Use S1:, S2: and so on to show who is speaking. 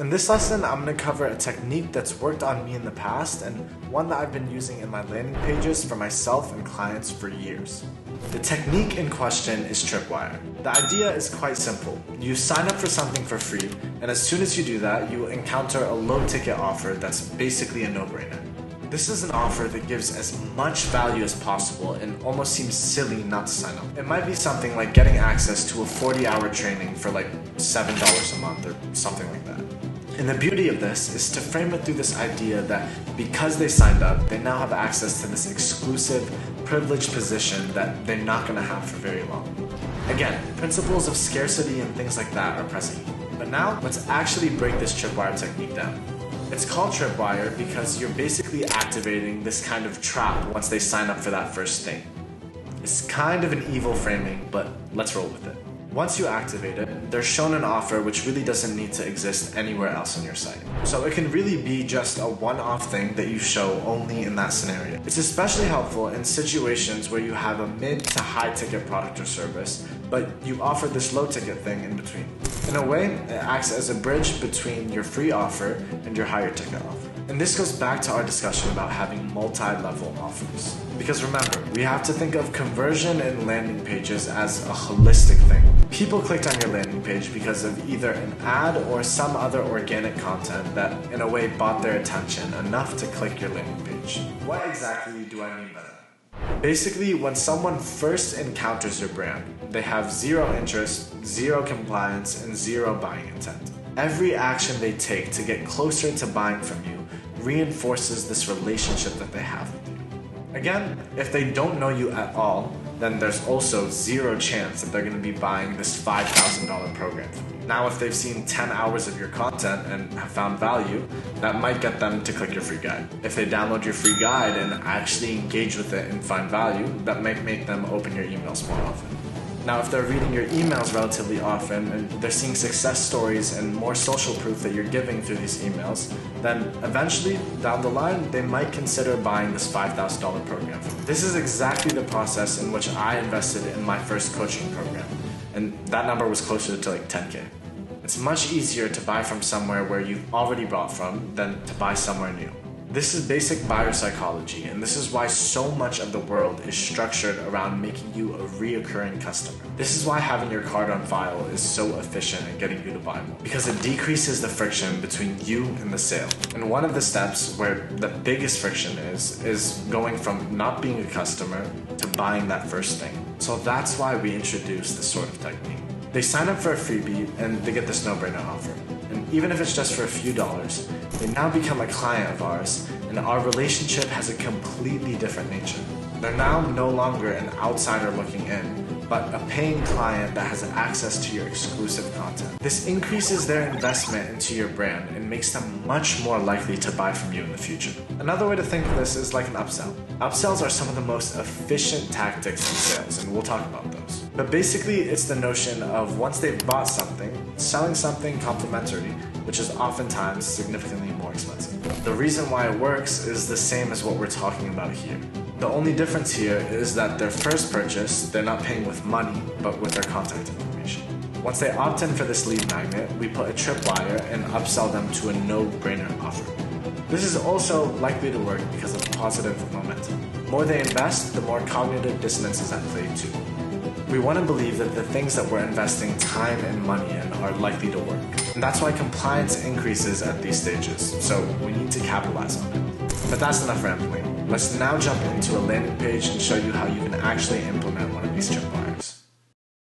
S1: In this lesson, I'm going to cover a technique that's worked on me in the past and one that I've been using in my landing pages for myself and clients for years. The technique in question is Tripwire. The idea is quite simple. You sign up for something for free, and as soon as you do that, you will encounter a low-ticket offer that's basically a no-brainer. This is an offer that gives as much value as possible and almost seems silly not to sign up. It might be something like getting access to a 40-hour training for like $7 a month or something like that. And the beauty of this is to frame it through this idea that because they signed up, they now have access to this exclusive, privileged position that they're not going to have for very long. Again, principles of scarcity and things like that are present. But now, let's actually break this Tripwire technique down. It's called Tripwire because you're basically activating this kind of trap once they sign up for that first thing. It's kind of an evil framing, but let's roll with it. Once you activate it, they're shown an offer which really doesn't need to exist anywhere else on your site. So it can really be just a one-off thing that you show only in that scenario. It's especially helpful in situations where you have a mid to high ticket product or service, but you offer this low ticket thing in between. In a way, it acts as a bridge between your free offer and your higher ticket offer. And this goes back to our discussion about having multi-level offers. Because remember, we have to think of conversion and landing pages as a holistic thing. People clicked on your landing page because of either an ad or some other organic content that in a way bought their attention enough to click your landing page. What exactly do I mean by that? Basically, when someone first encounters your brand, they have zero interest, zero compliance, and zero buying intent. Every action they take to get closer to buying from you reinforces this relationship that they have with you. Again, if they don't know you at all, then there's also zero chance that they're going to be buying this $5,000 program from you. Now, if they've seen 10 hours of your content and have found value, that might get them to click your free guide. If they download your free guide and actually engage with it and find value, that might make them open your emails more often. Now, if they're reading your emails relatively often and they're seeing success stories and more social proof that you're giving through these emails, then eventually, down the line, they might consider buying this $5,000 program. This is exactly the process in which I invested in my first coaching program, and that number was closer to like 10K. It's much easier to buy from somewhere where you've already bought from than to buy somewhere new. This is basic buyer psychology, and this is why so much of the world is structured around making you a reoccurring customer. This is why having your card on file is so efficient in getting you to buy more, because it decreases the friction between you and the sale. And one of the steps where the biggest friction is going from not being a customer to buying that first thing. So that's why we introduce this sort of technique. They sign up for a freebie and they get this no-brainer offer. And even if it's just for a few dollars, they now become a client of ours, and our relationship has a completely different nature. They're now no longer an outsider looking in, but a paying client that has access to your exclusive content. This increases their investment into your brand and makes them much more likely to buy from you in the future. Another way to think of this is like an upsell. Upsells are some of the most efficient tactics in sales, and we'll talk about those. But basically, it's the notion of once they've bought something, selling something complementary, which is oftentimes significantly more expensive. The reason why it works is the same as what we're talking about here. The only difference here is that their first purchase, they're not paying with money, but with their contact information. Once they opt in for this lead magnet, we put a tripwire and upsell them to a no-brainer offer. This is also likely to work because of positive momentum. The more they invest, the more cognitive dissonance is at play too. We want to believe that the things that we're investing time and money in are likely to work. And that's why compliance increases at these stages, so we need to capitalize on it. But that's enough rambling. Let's now jump into a landing page and show you how you can actually implement one of these tripwires.